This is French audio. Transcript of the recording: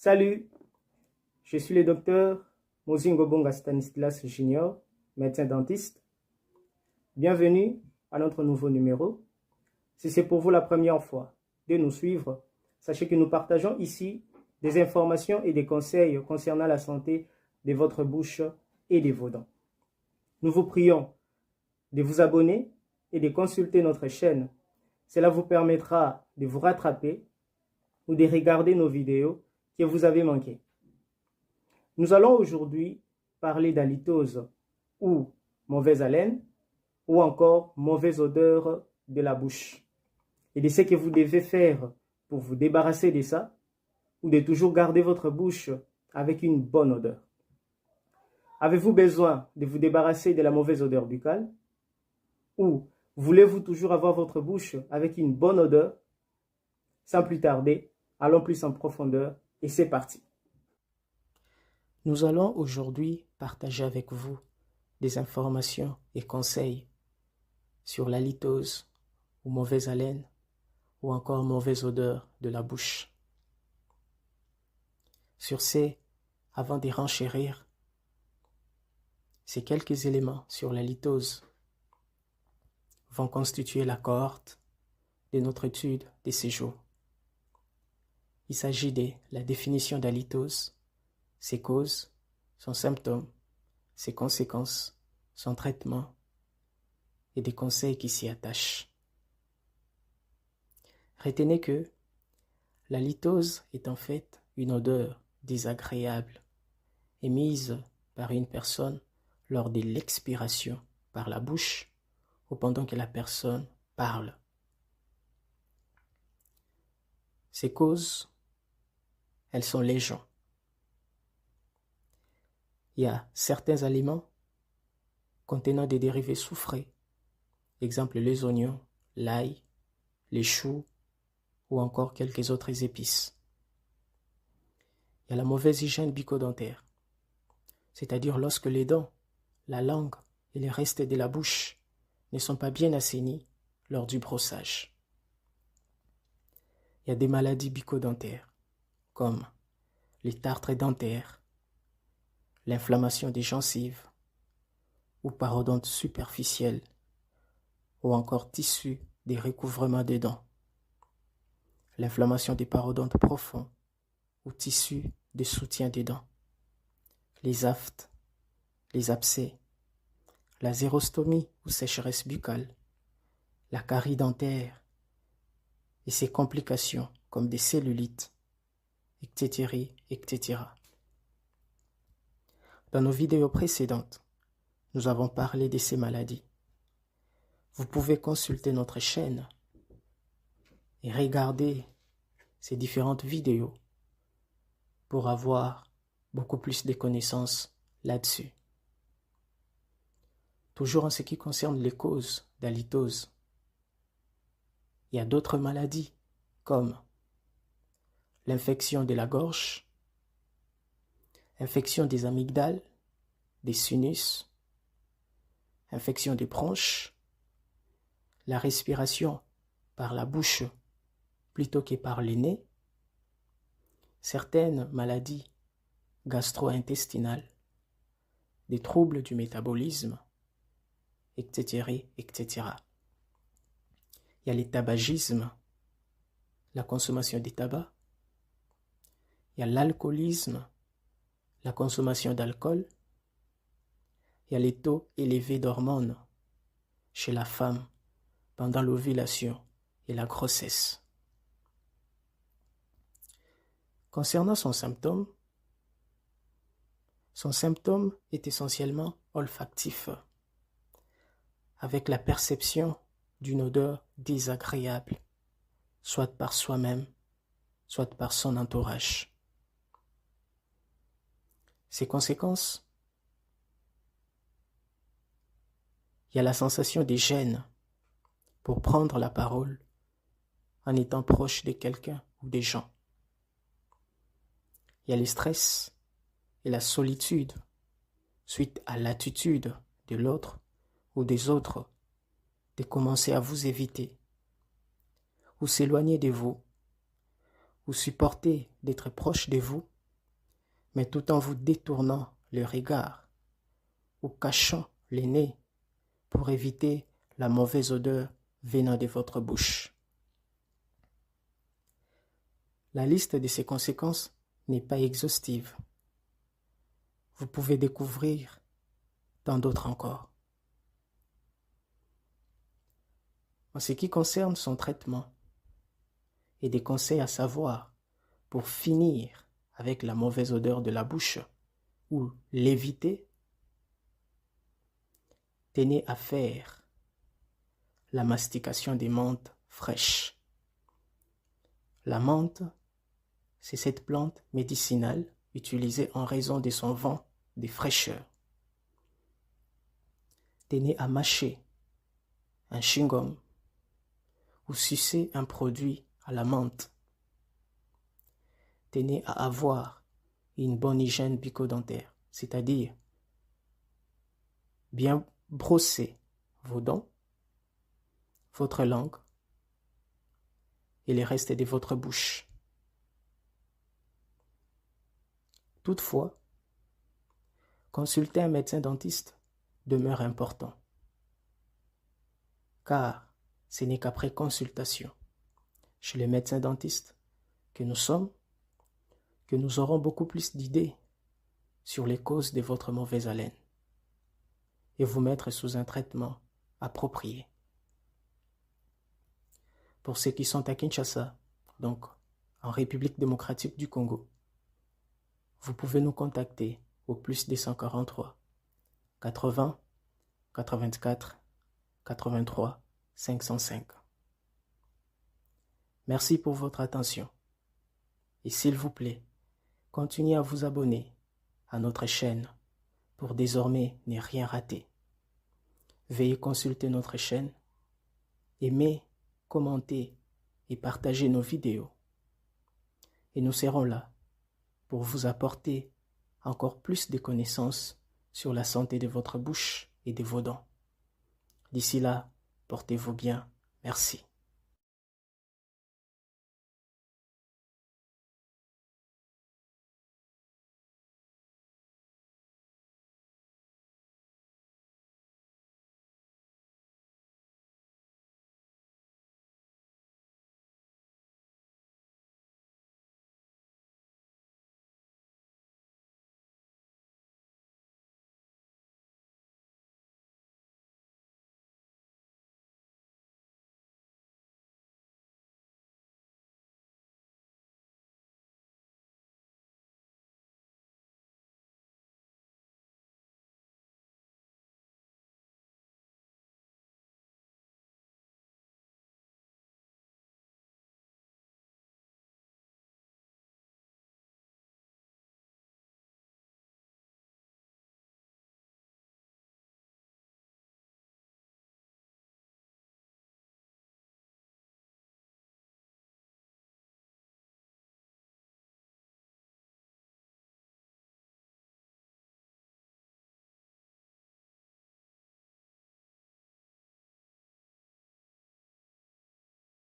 Salut, je suis le docteur Mozingo Bonga Stanislas Junior, médecin dentiste. Bienvenue à notre nouveau numéro. Si c'est pour vous la première fois de nous suivre, sachez que nous partageons ici des informations et des conseils concernant la santé de votre bouche et de vos dents. Nous vous prions de vous abonner et de consulter notre chaîne. Cela vous permettra de vous rattraper ou de regarder nos vidéos que vous avez manquées. Nous allons aujourd'hui parler d'halitose ou mauvaise haleine ou encore mauvaise odeur de la bouche et de ce que vous devez faire pour vous débarrasser de ça ou de toujours garder votre bouche avec une bonne odeur. Avez-vous besoin de vous débarrasser de la mauvaise odeur buccale ou voulez-vous toujours avoir votre bouche avec une bonne odeur? Sans plus tarder, allons plus en profondeur et c'est parti. Nous allons aujourd'hui partager avec vous des informations et conseils sur l'halitose ou mauvaise haleine ou encore mauvaise odeur de la bouche. Sur ces, avant de renchérir, ces quelques éléments sur l'halitose vont constituer la cohorte de notre étude de ces jours. Il s'agit de la définition d'halitose, ses causes, son symptôme, ses conséquences, son traitement et des conseils qui s'y attachent. Retenez que l'halitose est en fait une odeur désagréable émise par une personne lors de l'expiration par la bouche ou pendant que la personne parle. Ces causes, elles sont légion. Il y a certains aliments contenant des dérivés soufrés, exemple les oignons, l'ail, les choux ou encore quelques autres épices. Il y a la mauvaise hygiène bucco-dentaire, c'est-à-dire lorsque les dents, la langue et les restes de la bouche ne sont pas bien assainis lors du brossage. Il y a des maladies bucco-dentaires, comme les tartres dentaires, l'inflammation des gencives ou parodonte superficielle ou encore tissu des recouvrements des dents, l'inflammation des parodontes profonds ou tissu de soutien des dents, les aftes, les abcès, la xérostomie ou sécheresse buccale, la carie dentaire et ses complications comme des cellulites, etc., etc. Dans nos vidéos précédentes, nous avons parlé de ces maladies. Vous pouvez consulter notre chaîne et regarder ces différentes vidéos pour avoir beaucoup plus de connaissances là-dessus. Toujours en ce qui concerne les causes d'halitose, il y a d'autres maladies comme l'infection de la gorge, infection des amygdales, des sinus, infection des bronches, la respiration par la bouche plutôt que par le nez, certaines maladies gastro-intestinales, des troubles du métabolisme, etc., etc. Il y a le tabagisme, la consommation des tabacs, il y a l'alcoolisme, la consommation d'alcool, il y a les taux élevés d'hormones chez la femme pendant l'ovulation et la grossesse. Concernant son symptôme est essentiellement olfactif, avec la perception d'une odeur désagréable, soit par soi-même, soit par son entourage. Ses conséquences, il y a la sensation des gênes pour prendre la parole en étant proche de quelqu'un ou des gens. Il y a le stress et la solitude suite à l'attitude de l'autre ou des autres de commencer à vous éviter ou s'éloigner de vous ou supporter d'être proche de vous mais tout en vous détournant le regard ou cachant le nez pour éviter la mauvaise odeur venant de votre bouche. La liste de ces conséquences n'est pas exhaustive. Vous pouvez découvrir tant d'autres encore. En ce qui concerne son traitement et des conseils à savoir pour finir avec la mauvaise odeur de la bouche ou l'éviter, tenez à faire la mastication des menthes fraîches. La menthe, c'est cette plante médicinale utilisée en raison de son vent de fraîcheur. Tenez à mâcher un chewing-gum ou sucer un produit à la menthe. Tenez à avoir une bonne hygiène bucco-dentaire, c'est-à-dire bien brosser vos dents, votre langue et les restes de votre bouche. Toutefois, consulter un médecin dentiste demeure important, car ce n'est qu'après consultation chez le médecin dentiste que nous aurons beaucoup plus d'idées sur les causes de votre mauvaise haleine et vous mettre sous un traitement approprié. Pour ceux qui sont à Kinshasa, donc en République démocratique du Congo, vous pouvez nous contacter au plus 243 80 84 83 505. Merci pour votre attention et s'il vous plaît, continuez à vous abonner à notre chaîne pour désormais ne rien rater. Veuillez consulter notre chaîne, aimer, commenter et partager nos vidéos. Et nous serons là pour vous apporter encore plus de connaissances sur la santé de votre bouche et de vos dents. D'ici là, portez-vous bien. Merci.